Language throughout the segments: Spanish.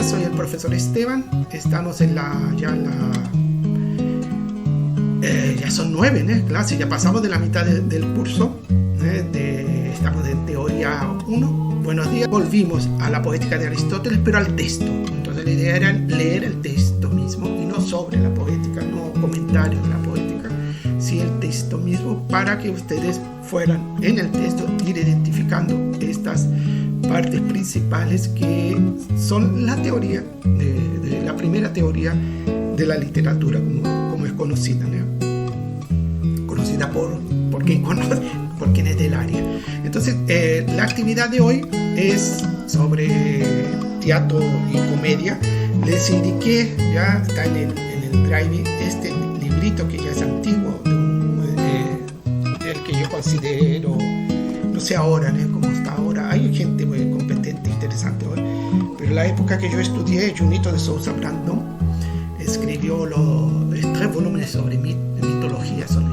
soy el profesor Esteban. Estamos ya son 9 clases, ya pasamos de la mitad del curso. Estamos en teoría 1. Buenos días. Volvimos a la poética de Aristóteles, pero al texto. Entonces la idea era leer el texto mismo y no sobre la poética, no comentarios de la poética, sí el texto mismo, para que ustedes fueran en el texto ir identificando estas partes principales que son la teoría de la primera teoría de la literatura, como es conocida, ¿no? Conocida por quien conoce, por quien es del área. Entonces, la actividad de hoy es sobre teatro y comedia. Les indiqué, ya está en el drive, este librito que ya es antiguo, el que yo considero, no sé ahora, ¿no? Cómo está ahora. Hay gente muy competente, interesante hoy, pero en la época que yo estudié, Junito de Sousa Brandão escribió los 3 volúmenes sobre mitología, son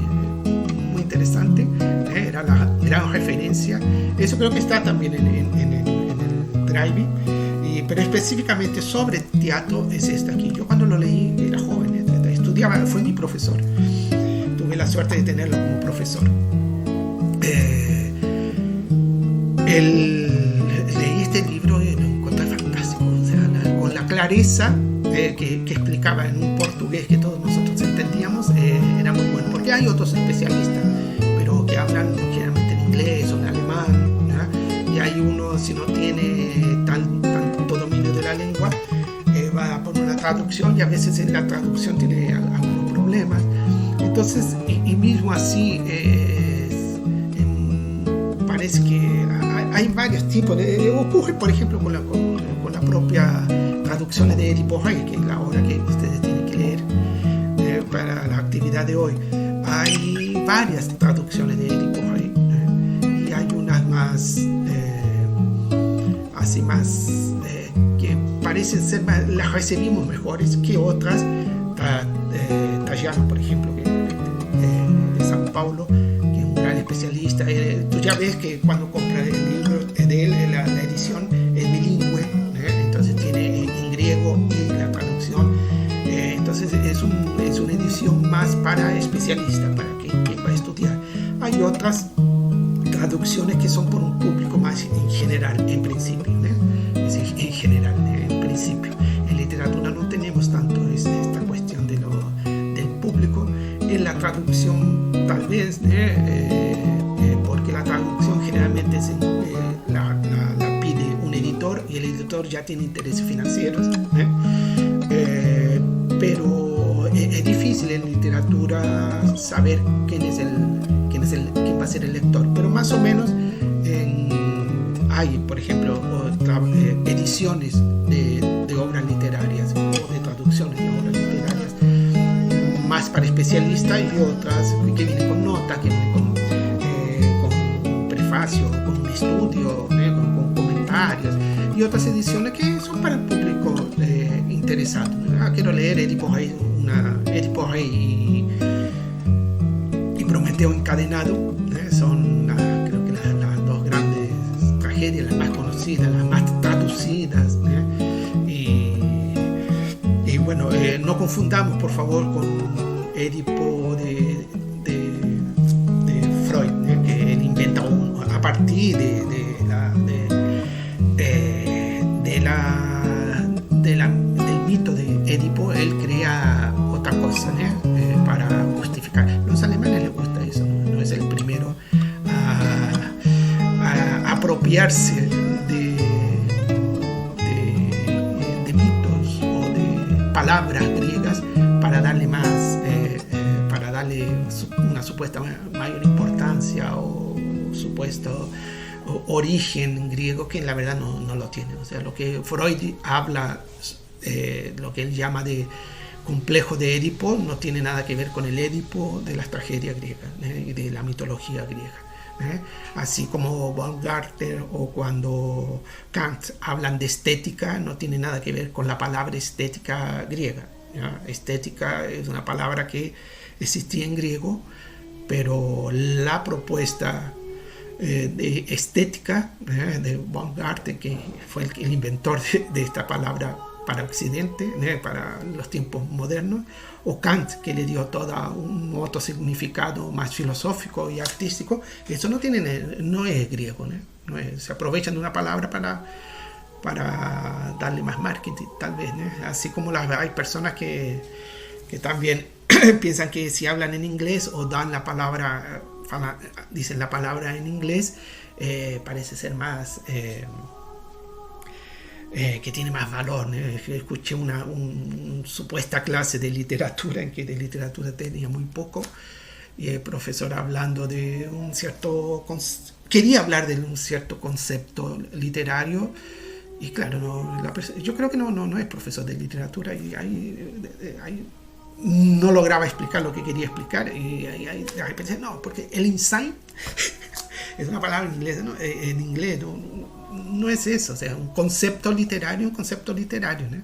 muy interesantes, era la gran referencia. Eso creo que está también en el drive, pero específicamente sobre teatro es esta aquí. Yo cuando lo leí era joven, estudiaba, fue mi profesor, tuve la suerte de tenerlo como profesor. Leí este libro y lo encontré fantástico, o sea, con la clareza que explicaba en un portugués que todos nosotros entendíamos, era muy bueno, porque hay otros especialistas, pero que hablan generalmente en inglés o en alemán, ¿no? Y hay uno, si no tiene tanto dominio de la lengua, va por una traducción y a veces en la traducción tiene algunos problemas. Entonces, y mismo así, parece que hay varios tipos. Ocurre, por ejemplo, con la propia traducción de Edipo Rey, que es la obra que ustedes tienen que leer para la actividad de hoy. Hay varias traducciones de Edipo Rey, y hay unas más que parecen ser más, las recibimos mejores que otras. Trajano, por ejemplo, de Sao Paulo, que es un gran especialista. Tú ya ves que cuando compras el libro de él, la edición es bilingüe, entonces tiene en griego y la traducción. Entonces es una edición más para especialistas, para quien va a estudiar. Hay otras traducciones que son por un público más en general, en principio, es decir, en general, en principio. En literatura no tenemos tanto esta cuestión del público. En la traducción tal vez, porque la traducción generalmente la pide un editor y el editor ya tiene intereses financieros, pero es difícil en literatura saber quién va a ser el lector, pero más o menos hay, por ejemplo, ediciones de obras literarias o de traducciones de obras literarias más para especialistas, y otras que vienen con notas, que vienen con prefacio, con un estudio, con comentarios, y otras ediciones que son para el público interesado. Quiero leer Edipo Rey y Prometeo encadenado, son creo que las dos grandes tragedias, las más conocidas, las más traducidas, y bueno, no confundamos por favor con Edipo de Freud, que él inventa a partir del mito de Edipo, él crea otra cosa, para justificar. A los alemanes les gusta eso, no es el primero a apropiarse de mitos o de palabras griegas para darle más, para darle una supuesta mayor importancia o supuesto origen griego, que en la verdad no lo tiene. O sea, lo que Freud habla, lo que él llama de complejo de Edipo, no tiene nada que ver con el Edipo de las tragedias griegas y de la mitología griega. Así como Baumgartner o cuando Kant hablan de estética, no tiene nada que ver con la palabra estética griega. Estética es una palabra que existía en griego, pero la propuesta de estética de Baumgartner, que fue el inventor de esta palabra para Occidente, para los tiempos modernos, o Kant, que le dio todo un otro significado más filosófico y artístico. Eso no es griego, no es, se aprovechan de una palabra para darle más marketing, tal vez, así como hay personas que también piensan que si hablan en inglés o dan la palabra, dicen la palabra en inglés, parece ser más que tiene más valor, escuché una supuesta clase de literatura en que de literatura tenía muy poco, y el profesor hablando de un cierto quería hablar de un cierto concepto literario, y claro, yo creo que no es profesor de literatura, y no lograba explicar lo que quería explicar, y ahí pensé, no, porque el insight es una palabra en inglés no es eso, o sea, un concepto literario, ¿no?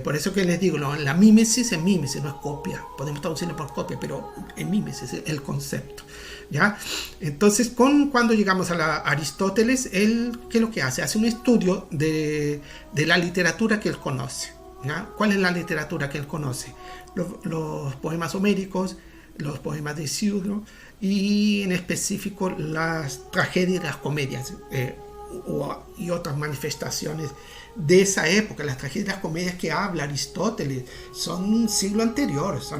Por eso que les digo, la mímesis es mímesis, no es copia, podemos traducirlo por copia, pero en mímesis es el concepto, ¿ya? Entonces, cuando llegamos a Aristóteles, él, ¿qué es lo que hace? Hace un estudio de la literatura que él conoce, ¿ya? ¿Cuál es la literatura que él conoce? Los poemas homéricos, los poemas de Isidro, y en específico las tragedias y las comedias, y otras manifestaciones de esa época. Las tragedias y las comedias que habla Aristóteles son un siglo anterior, o sea,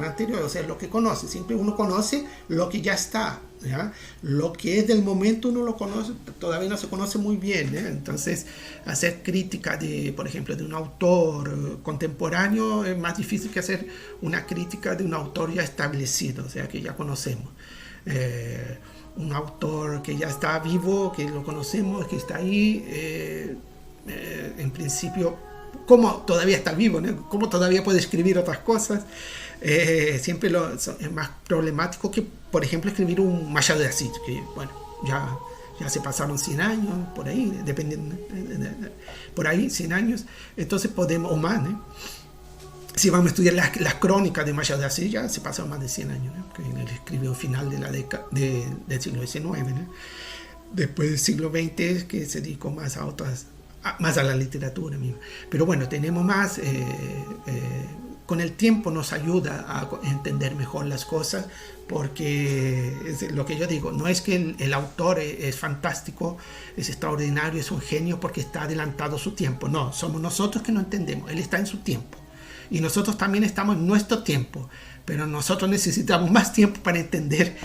lo que conoce, siempre uno conoce lo que ya está, ¿ya? Lo que es del momento uno lo conoce, todavía no se conoce muy bien, entonces hacer crítica por ejemplo, de un autor contemporáneo es más difícil que hacer una crítica de un autor ya establecido, o sea, que ya conocemos. Un autor que ya está vivo, que lo conocemos, que está ahí, en principio, como todavía está vivo, ¿no? Como todavía puede escribir otras cosas, siempre es más problemático que, por ejemplo, escribir un Machado de Assis, que bueno, ya se pasaron 100 años, por ahí, dependiendo, por ahí 100 años, entonces podemos, o más, si vamos a estudiar las crónicas de Machado de Assis, ya se pasaron más de 100 años, que él escribió al final de del siglo XIX, después del siglo XX, que se dedicó más a la literatura misma. Pero bueno, tenemos más, con el tiempo nos ayuda a entender mejor las cosas, porque es lo que yo digo, no es que el autor es fantástico, es extraordinario, es un genio porque está adelantado su tiempo, no, somos nosotros que no entendemos, él está en su tiempo. Y nosotros también estamos en nuestro tiempo, pero nosotros necesitamos más tiempo para entender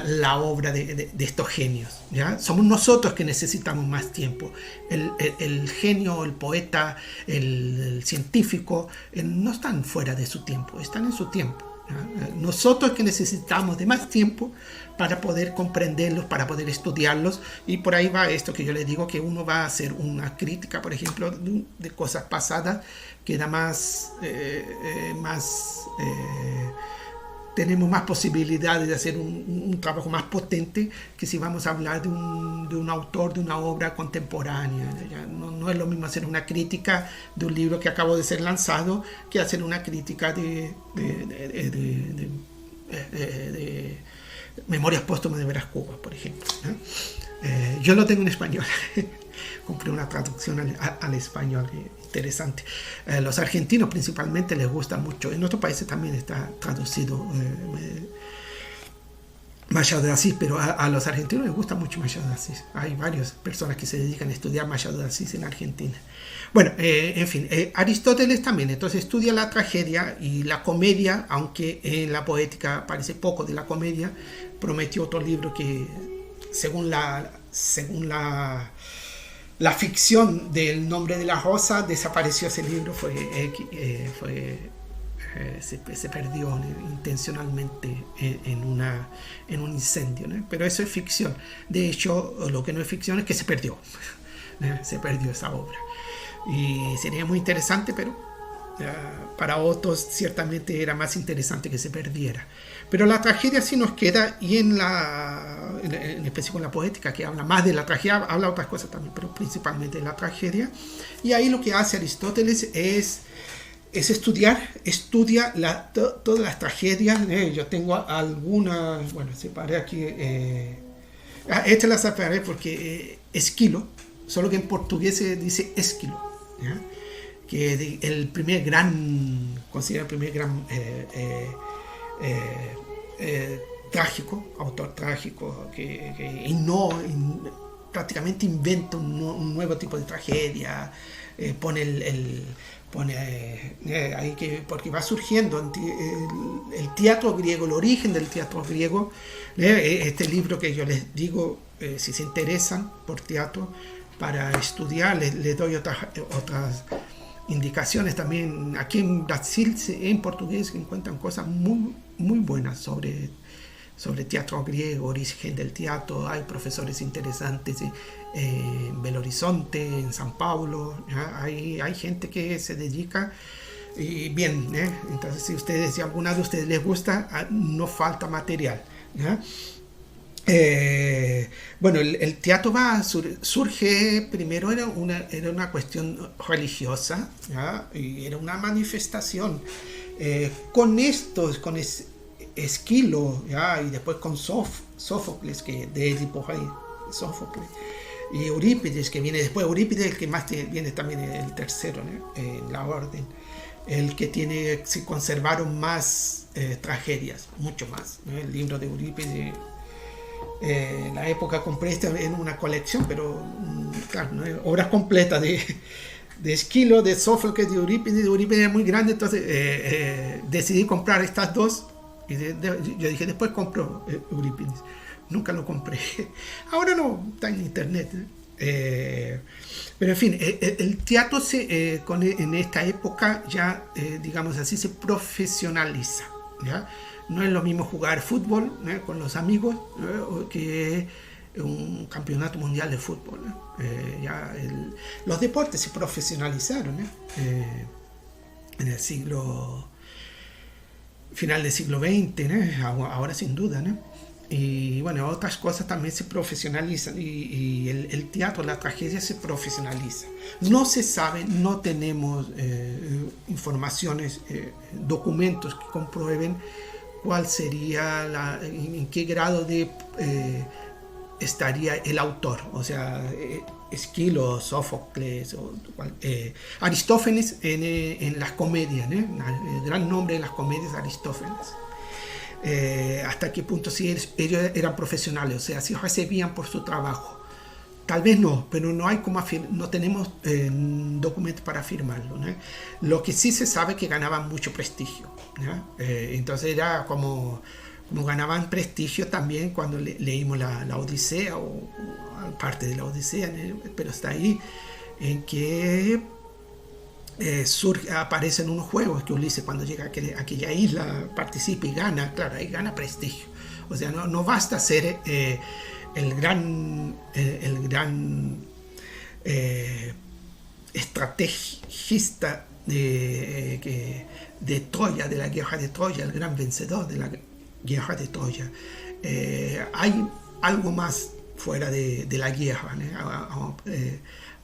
la obra de estos genios, ¿ya? Somos nosotros que necesitamos más tiempo. El genio, el poeta, el científico, no están fuera de su tiempo, están en su tiempo, ¿ya? Nosotros que necesitamos de más tiempo para poder comprenderlos, para poder estudiarlos, y por ahí va esto que yo les digo, que uno va a hacer una crítica, por ejemplo, de cosas pasadas, que da tenemos más posibilidades de hacer un trabajo más potente que si vamos a hablar de un autor, de una obra contemporánea. Ya no es lo mismo hacer una crítica de un libro que acabó de ser lanzado que hacer una crítica de Memorias póstumas de Brás Cubas, por ejemplo, ¿no? Yo lo tengo en español. Compré una traducción al español interesante. Los argentinos principalmente les gusta mucho. En otros países también está traducido Machado de Assis, pero a los argentinos les gusta mucho Machado de Assis. Hay varias personas que se dedican a estudiar Machado de Assis en Argentina. Bueno, en fin, Aristóteles también entonces estudia la tragedia y la comedia, aunque en la poética aparece poco de la comedia. Prometió otro libro que, según la ficción del Nombre de la Rosa, desapareció ese libro, se perdió intencionalmente en un incendio, ¿no? Pero eso es ficción. De hecho, lo que no es ficción es que se perdió, ¿no? Se perdió esa obra, y sería muy interesante, pero para otros ciertamente era más interesante que se perdiera. Pero la tragedia sí nos queda, y en específico en la poética, que habla más de la tragedia, habla otras cosas también, pero principalmente de la tragedia. Y ahí lo que hace Aristóteles es estudia todas las tragedias. Yo tengo algunas, bueno, separé aquí, esta la separé porque Esquilo, solo que en portugués se dice Esquilo, ¿ya? que el primer gran, considera el primer gran trágico, autor trágico, que prácticamente inventa un nuevo tipo de tragedia, pone ahí porque va surgiendo el teatro griego, el origen del teatro griego. Este libro que yo les digo, si se interesan por teatro para estudiar, les doy otras indicaciones también. Aquí en Brasil, en portugués, encuentran cosas muy, muy buenas sobre teatro griego, origen del teatro. Hay profesores interesantes en Belo Horizonte, en San Paulo. Hay gente que se dedica y bien, entonces si alguna de ustedes les gusta, no falta material, ¿ya? Bueno, el teatro surge primero, era una cuestión religiosa, ¿ya? Y era una manifestación con Esquilo, ¿ya? Y después con Sófocles, que de Edipo Rey, Sófocles, y Eurípides, que viene después. Eurípides, el que más viene también, el tercero, ¿no? En la orden, el que se conservaron más tragedias, mucho más, ¿no? El libro de Eurípides, en la época compré en una colección, pero claro, ¿no? Obras completas de Esquilo, de Sófocles, de Eurípides es muy grande, entonces decidí comprar estas dos. Y yo dije, después compro Eurípides. Nunca lo compré. Ahora no, está en internet. Pero en fin, el teatro en esta época ya, digamos así, se profesionaliza, ¿ya? No es lo mismo jugar fútbol, ¿no? Con los amigos, ¿no? Que un campeonato mundial de fútbol, ¿no? Los deportes se profesionalizaron, ¿no? En el final del siglo XX, ¿no? Ahora sin duda, ¿no? Y bueno, otras cosas también se profesionalizan, y el teatro, la tragedia se profesionaliza. No se sabe, no tenemos informaciones, documentos que comprueben cuál sería, en qué grado de estaría el autor, o sea, Esquilo, Sófocles, Aristófanes en las comedias, ¿no? El gran nombre de las comedias, Aristófanes. Hasta qué punto si ellos eran profesionales, o sea, si recibían por su trabajo. Tal vez no, pero no tenemos documentos para afirmarlo, ¿no? Lo que sí se sabe es que ganaban mucho prestigio, ¿no? Entonces era como ganaban prestigio también cuando leímos la Odisea, o parte de la Odisea, ¿no? Pero está ahí en que aparecen unos juegos que Ulises, cuando llega a aquella isla, participa y gana. Claro, ahí gana prestigio. O sea, no basta ser el gran estrategista de Troya, de la guerra de Troya, el gran vencedor de la guerra de Troya. Hay algo más fuera de la guerra, ¿no?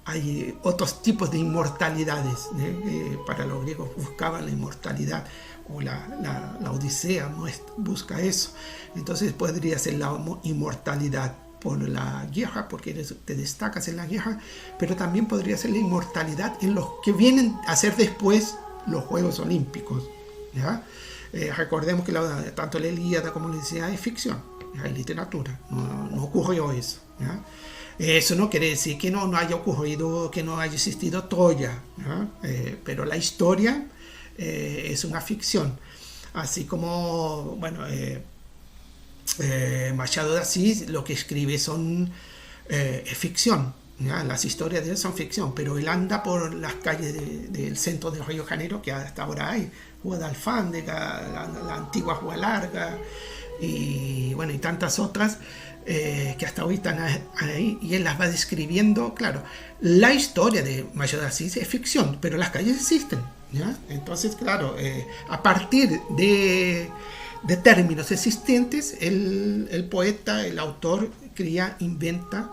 Hay otros tipos de inmortalidades, ¿no? Para los griegos buscaban la inmortalidad, o la Odisea busca eso. Entonces podría ser la inmortalidad por la guerra, porque te destacas en la guerra, pero también podría ser la inmortalidad en los que vienen a ser después los Juegos Olímpicos, ¿ya? Recordemos que tanto la Ilíada como la Odisea es ficción, es literatura, no ocurrió eso, ¿ya? Eso no quiere decir que no haya ocurrido, que no haya existido Troya, ¿ya? Pero la historia es una ficción, así como, bueno, Machado de Assis lo que escribe es ficción, ¿ya? Las historias de él son ficción, pero él anda por las calles del centro de Río de Janeiro, que hasta ahora hay Rua da Alfándega, la antigua Rua Larga, y bueno, y tantas otras que hasta hoy están ahí, y él las va describiendo. Claro, la historia de Machado de Assis es ficción, pero las calles existen, ¿ya? Entonces, claro, a partir de términos existentes, el poeta, el autor, inventa,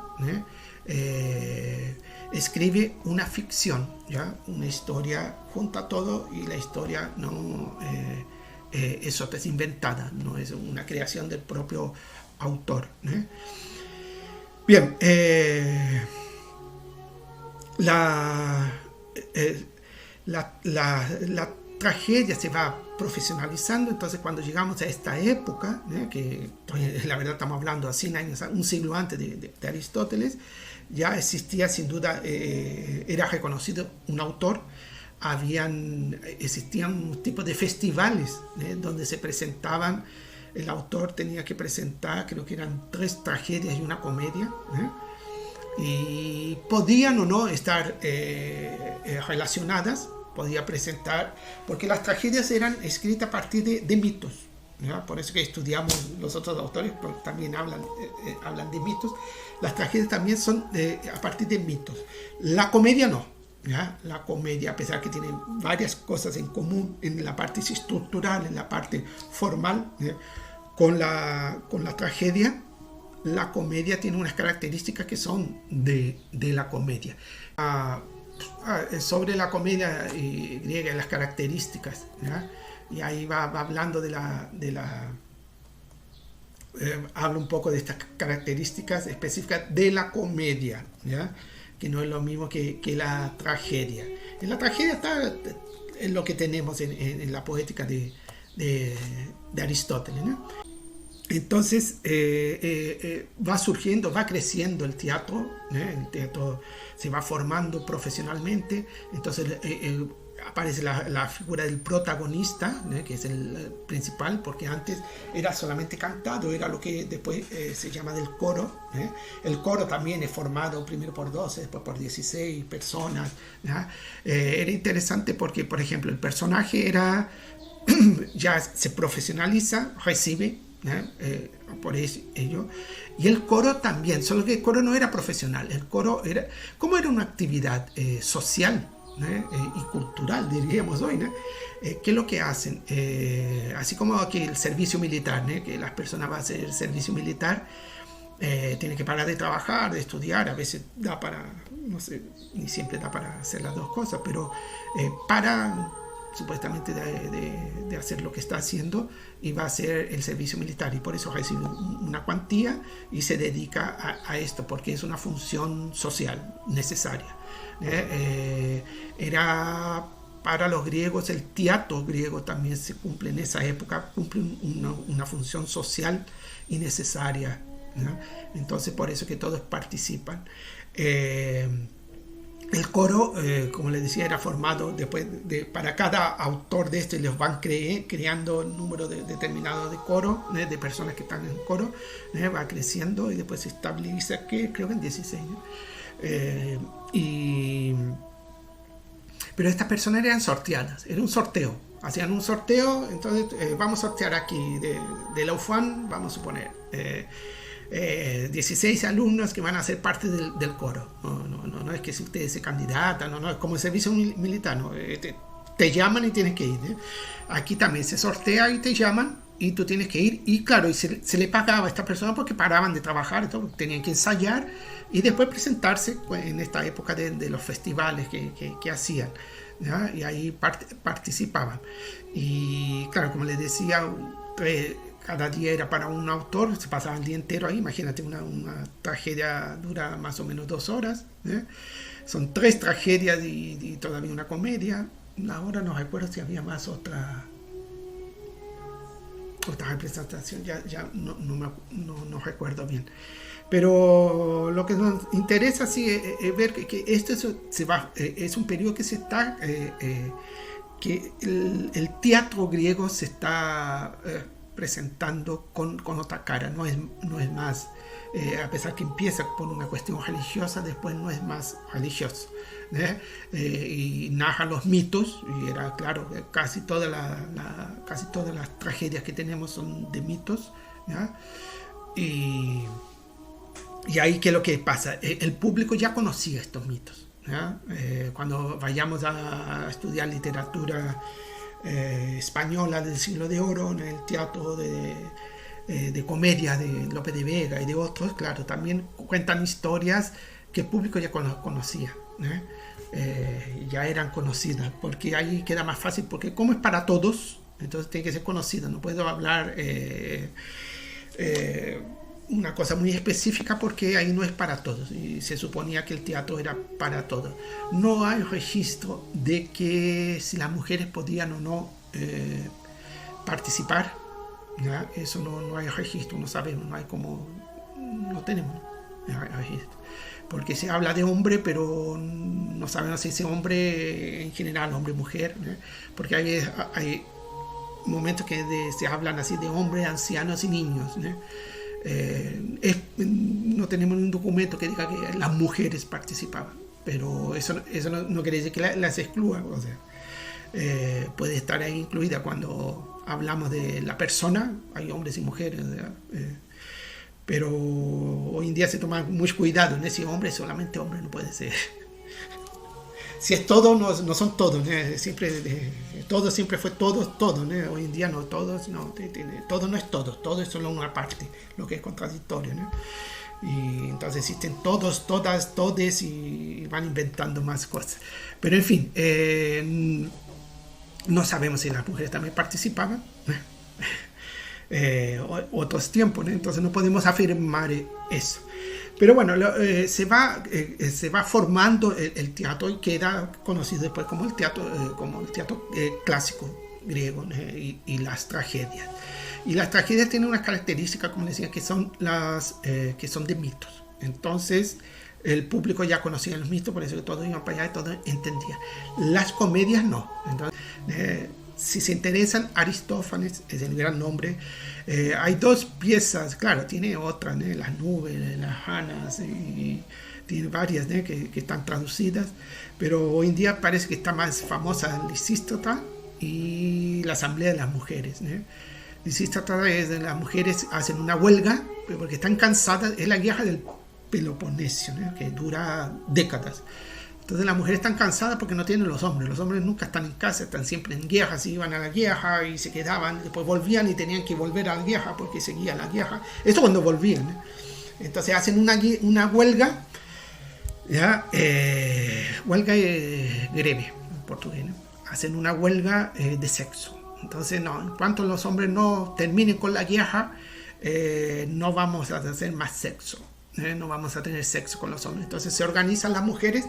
escribe una ficción, ¿ya? Una historia, junta todo, y la historia no eso es inventada, no es una creación del propio autor, ¿eh? Bien, la tragedia se va profesionalizando. Entonces cuando llegamos a esta época, que la verdad estamos hablando a 100 años, un siglo antes de Aristóteles, ya existía sin duda, era reconocido un autor. Existían un tipo de festivales donde se presentaban, el autor tenía que presentar, creo que eran 3 tragedias y una comedia, y podían o no estar relacionadas, podía presentar, porque las tragedias eran escritas a partir de mitos, ¿ya? Por eso que estudiamos los otros autores, porque también hablan de mitos. Las tragedias también son a partir de mitos. La comedia no. ¿Ya? La comedia, a pesar que tiene varias cosas en común en la parte estructural, en la parte formal, con la tragedia, la comedia tiene unas características que son de la comedia. Sobre la comedia griega y las características, ¿ya? Y ahí va hablando habla un poco de estas características específicas de la comedia, ¿ya? Que no es lo mismo que la tragedia. En la tragedia está en lo que tenemos en la poética de Aristóteles, ¿no? Entonces va surgiendo, va creciendo el teatro se va formando profesionalmente. Entonces aparece la figura del protagonista, que es el principal, porque antes era solamente cantado, era lo que después se llama del coro. El coro también es formado primero por 12, después por 16 personas. Era interesante porque, por ejemplo, el personaje ya se profesionaliza, recibe por ello, y el coro también, solo que el coro no era profesional. El coro era una actividad social y cultural, diríamos hoy, ¿no? ¿Qué es lo que hacen? Así como aquí el servicio militar, que las personas van a hacer el servicio militar, tienen que parar de trabajar, de estudiar, a veces da para, no sé, ni siempre da para hacer las dos cosas, pero para supuestamente de hacer lo que está haciendo, y va a hacer el servicio militar, y por eso recibe una cuantía y se dedica a esto, porque es una función social necesaria. Era para los griegos, el teatro griego también se cumple en esa época, cumple una función social y necesaria, ¿no? Entonces por eso que todos participan. El coro, como les decía, era formado después para cada autor de este, les van creando un número determinado de coro, de personas que están en el coro, va creciendo y después se estabiliza, que creo que en 16, ¿no? Pero estas personas eran sorteadas, era un sorteo, hacían un sorteo. Entonces vamos a sortear aquí de la UFAN, vamos a suponer 16 alumnos que van a ser parte del coro. No es que si ustedes se candidatan, no es como el servicio militar, no, te llaman y tienes que ir, ¿eh? Aquí también se sortea y te llaman y tú tienes que ir, y claro, y se le pagaba a estas personas porque paraban de trabajar y todo, tenían que ensayar y después presentarse en esta época de los festivales que hacían, ¿ya? Y ahí participaban. Y claro, como les decía, cada día era para un autor, se pasaba el día entero ahí. Imagínate, una tragedia dura más o menos 2 horas, ¿eh? Son 3 tragedias y todavía una comedia. Ahora no recuerdo si había más otra representación, ya no recuerdo bien. Pero lo que nos interesa sí es ver que esto es un periodo que se está que el teatro griego se está presentando con otra cara. No es más, a pesar que empieza por una cuestión religiosa, después no es más religioso, y narra los mitos, y era claro, casi todas las tragedias que tenemos son de mitos, ¿ya? Y ahí, ¿qué es lo que pasa? El público ya conocía estos mitos, ¿ya? Cuando vayamos a estudiar literatura española del siglo de oro, en el teatro de comedia de Lope de Vega y de otros, claro, también cuentan historias que el público ya conocía, ya eran conocidas, porque ahí queda más fácil, porque como es para todos, entonces tiene que ser conocida. No puedo hablar una cosa muy específica porque ahí no es para todos y se suponía que el teatro era para todos. No hay registro de que si las mujeres podían o no participar, ¿ya? Eso no hay registro, no sabemos, no hay como, no tenemos registro. Porque se habla de hombre, pero no sabemos si ese hombre en general, hombre, mujer, ¿no? Porque hay momentos que se hablan así de hombres, ancianos y niños, ¿no? No tenemos un documento que diga que las mujeres participaban, pero eso no quiere decir que las excluya, o sea, puede estar ahí incluida cuando hablamos de la persona, hay hombres y mujeres, pero hoy en día se toma mucho cuidado en ese hombre, solamente hombre no puede ser. Si es todo, no son todos, ¿no? Todo siempre fue todo, ¿no? Hoy en día no, todos, no, todo no es todo es solo una parte, lo que es contradictorio, ¿no? Y entonces existen todos, todas, todes y van inventando más cosas. Pero en fin, no sabemos si las mujeres también participaban, otros tiempos, ¿no? Entonces no podemos afirmar eso. Pero bueno, se va formando el teatro y queda conocido después como el teatro clásico griego, ¿no? y las tragedias. Y las tragedias tienen unas características, como decía, que son de mitos. Entonces el público ya conocía los mitos, por eso que todos iban para allá y todos entendían. Las comedias no. Entonces, si se interesan, Aristófanes es el gran nombre. Hay dos piezas, claro, tiene otras, ¿no? Las nubes, las Hanas, y tiene varias, ¿no? que están traducidas, pero hoy en día parece que está más famosa Lisístrata y la Asamblea de las Mujeres, ¿no? Lisístrata es de las mujeres hacen una huelga porque están cansadas, es la guerra del Peloponesio, ¿no? que dura décadas. Entonces las mujeres están cansadas porque no tienen los hombres nunca están en casa, están siempre en guerra, se iban a la guerra y se quedaban, después volvían y tenían que volver a la guerra porque seguía la guerra, esto cuando volvían, ¿eh? Entonces hacen una huelga, ¿ya? Huelga greve en portugués, ¿no? Hacen una huelga de sexo, entonces no, en cuanto los hombres no terminen con la guerra, no vamos a hacer más sexo, no vamos a tener sexo con los hombres. Entonces se organizan las mujeres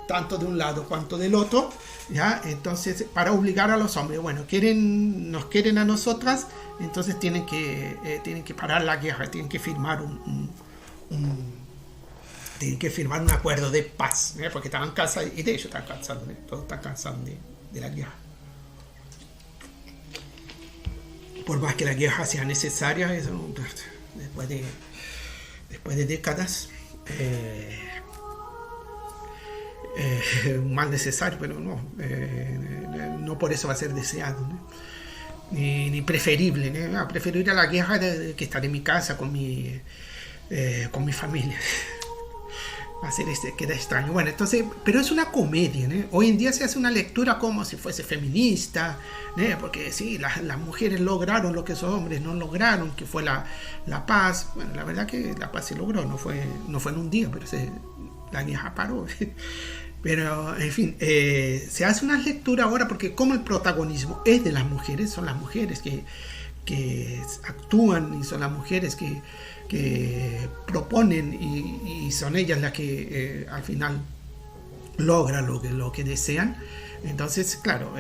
tanto de un lado cuanto del otro, ¿ya? Entonces para obligar a los hombres, bueno, nos quieren a nosotras, entonces tienen que parar la guerra, tienen que firmar un acuerdo de paz, ¿eh? Porque estaban cansados, y de hecho están cansados, ¿eh? Todos están cansados de la guerra. Por más que la guerra sea necesaria, eso, después de décadas, un mal necesario, pero no por eso va a ser deseado, ¿no? ni preferible, ¿no? Prefiero ir a la guerra que estar en mi casa con mi familia. Va a ser queda extraño. Bueno, entonces, pero es una comedia, ¿no? Hoy en día se hace una lectura como si fuese feminista, ¿no? Porque sí, las mujeres lograron lo que esos hombres no lograron, que fue la paz. Bueno, la verdad que la paz se logró, no fue en un día, pero la guerra paró. Pero, en fin, se hace una lectura ahora porque como el protagonismo es de las mujeres, son las mujeres que actúan y son las mujeres que proponen y son ellas las que al final logran lo que desean. Entonces, claro,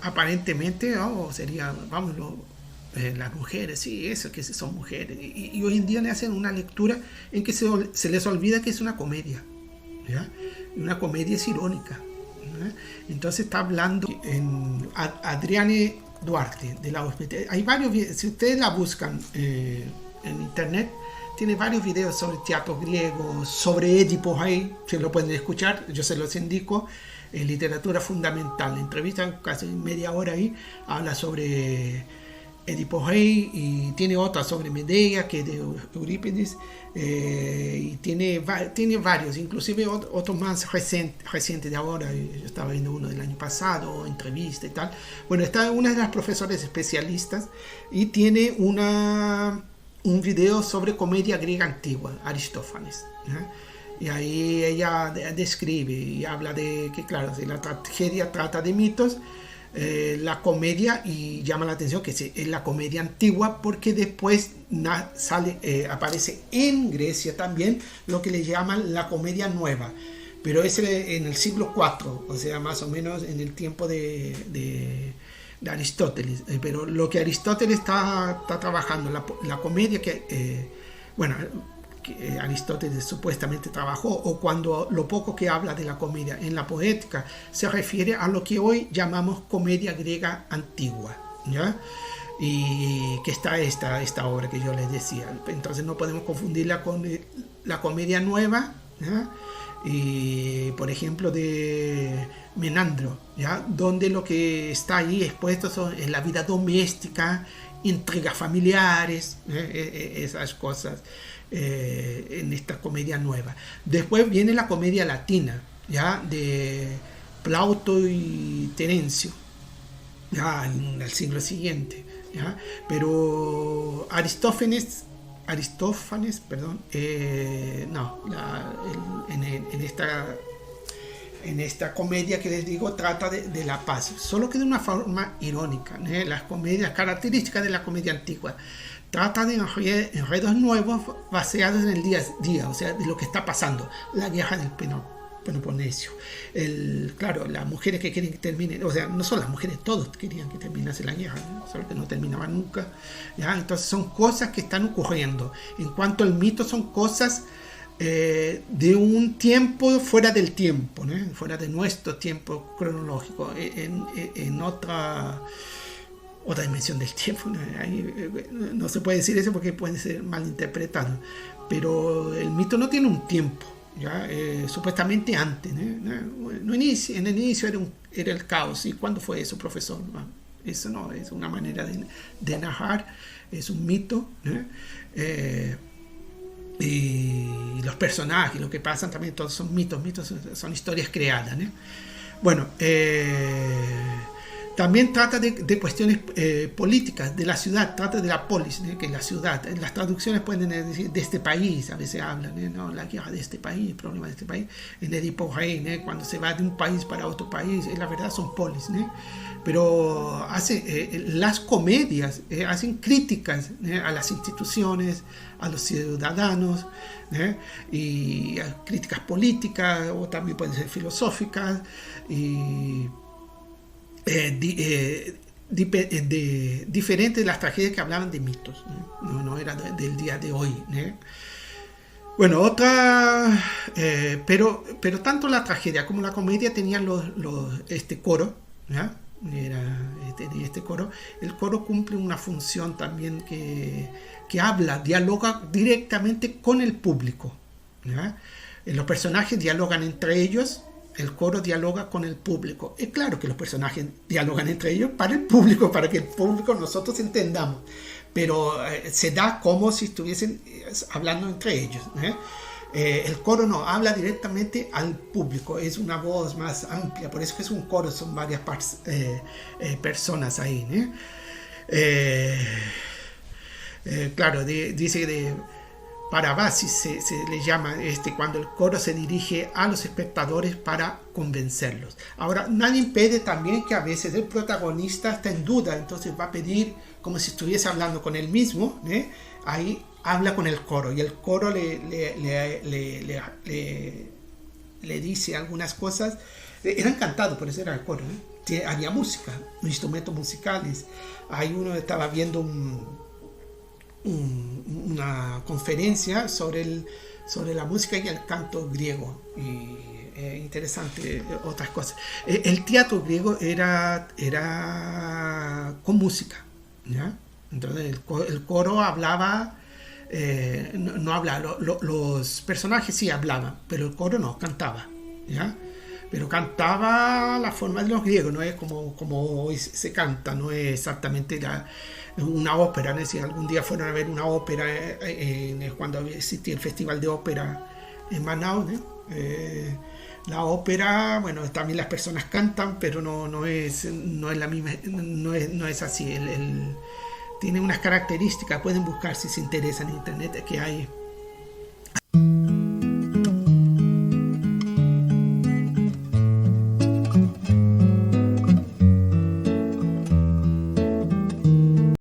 aparentemente sería, las mujeres, sí, eso que son mujeres. Y hoy en día le hacen una lectura en que se les olvida que es una comedia, ¿ya? Una comedia es irónica, ¿ya? Entonces está hablando en Adriane Duarte de la OSPT. Hay varios, si ustedes la buscan en internet, tiene varios videos sobre teatro griego, sobre Edipo Rey, se lo pueden escuchar, yo se los indico, en literatura fundamental. La entrevista casi media hora ahí, habla sobre Edipo Rey y tiene otra sobre Medea, que es de Eurípides, y tiene varios, inclusive otro más reciente de ahora. Yo estaba viendo uno del año pasado, entrevista y tal. Bueno, está una de las profesoras especialistas y tiene un video sobre comedia griega antigua, Aristófanes, ¿eh? Y ahí ella describe y habla de que, claro, si la tragedia trata de mitos, la comedia, y llama la atención que es la comedia antigua porque después aparece en Grecia también lo que le llaman la comedia nueva, pero es en el siglo IV, o sea, más o menos en el tiempo de Aristóteles. Pero lo que Aristóteles está trabajando, la comedia que Aristóteles supuestamente trabajó, o cuando lo poco que habla de la comedia en la poética se refiere a lo que hoy llamamos comedia griega antigua, ¿ya? Y que está esta obra que yo les decía. Entonces no podemos confundirla con la comedia nueva, ¿ya? Y por ejemplo de Menandro, ¿ya? Donde lo que está ahí expuesto es la vida doméstica, intrigas familiares, esas cosas, en esta comedia nueva. Después viene la comedia latina, ya, de Plauto y Terencio, ya en el siglo siguiente, ya. Pero Aristófanes, perdón, en esta comedia que les digo trata de la paz, solo que de una forma irónica, ¿eh? Las comedias características de la comedia antigua trata de enredos nuevos basados en el día a día, o sea, de lo que está pasando, la guerra del Peloponesio. Claro, las mujeres que quieren que termine, o sea, no son las mujeres, todos querían que terminase la guerra, ¿no? Solo que no terminaba nunca, ¿ya? Entonces son cosas que están ocurriendo. En cuanto al mito, son cosas de un tiempo fuera del tiempo, ¿no? Fuera de nuestro tiempo cronológico, en otra dimensión del tiempo, ¿no? Ahí, no se puede decir eso porque puede ser malinterpretado, pero el mito no tiene un tiempo, ¿ya? Supuestamente antes, ¿no? En el inicio era el caos. ¿Y cuándo fue eso, profesor? Bueno, eso no es una manera de narrar, es un mito, ¿no? Y los personajes, lo que pasan también, todos son mitos son historias creadas, ¿no? Bueno, también trata de cuestiones políticas de la ciudad, trata de la polis, ¿no? Que es la ciudad. Las traducciones pueden decir de este país, a veces hablan, ¿no? La guerra de este país, el problema de este país. En Edipo Rey, ¿no? Cuando se va de un país para otro país, la verdad son polis, ¿no? Pero las comedias hacen críticas, ¿no? A las instituciones, a los ciudadanos, ¿no? Y a críticas políticas, o también pueden ser filosóficas, y diferentes de las tragedias que hablaban de mitos, no era del día de hoy, ¿no? Bueno, pero tanto la tragedia como la comedia tenían este coro, ¿ya? Tenía este coro. El coro cumple una función también que dialoga directamente con el público, ¿ya? Los personajes dialogan entre ellos. El coro dialoga con el público. Es claro que los personajes dialogan entre ellos para el público, para que el público, nosotros entendamos, pero se da como si estuviesen hablando entre ellos, ¿eh? El coro no, habla directamente al público, es una voz más amplia, por eso que es un coro, son varias personas ahí, claro, dice Parabasis se le llama cuando el coro se dirige a los espectadores para convencerlos. Ahora, nadie impide también que a veces el protagonista está en duda, entonces va a pedir como si estuviese hablando con él mismo, ¿eh? Ahí habla con el coro, y el coro le dice algunas cosas. Era encantado, por eso era el coro, ¿eh? Había música, instrumentos musicales. Ahí uno estaba viendo una conferencia sobre la música y el canto griego, y interesante otras cosas. El teatro griego era con música, ¿ya? Entonces el coro hablaba, no hablaba, los personajes sí hablaban, pero el coro no, cantaba, ¿ya? Pero cantaba la forma de los griegos, no es como hoy se canta, no es exactamente una ópera, ¿no? Si algún día fueron a ver una ópera cuando existía el Festival de Ópera en Manaus, ¿no? La ópera, bueno, también las personas cantan, pero no es la misma, no es así. Tiene unas características, pueden buscar si se interesan en internet, que hay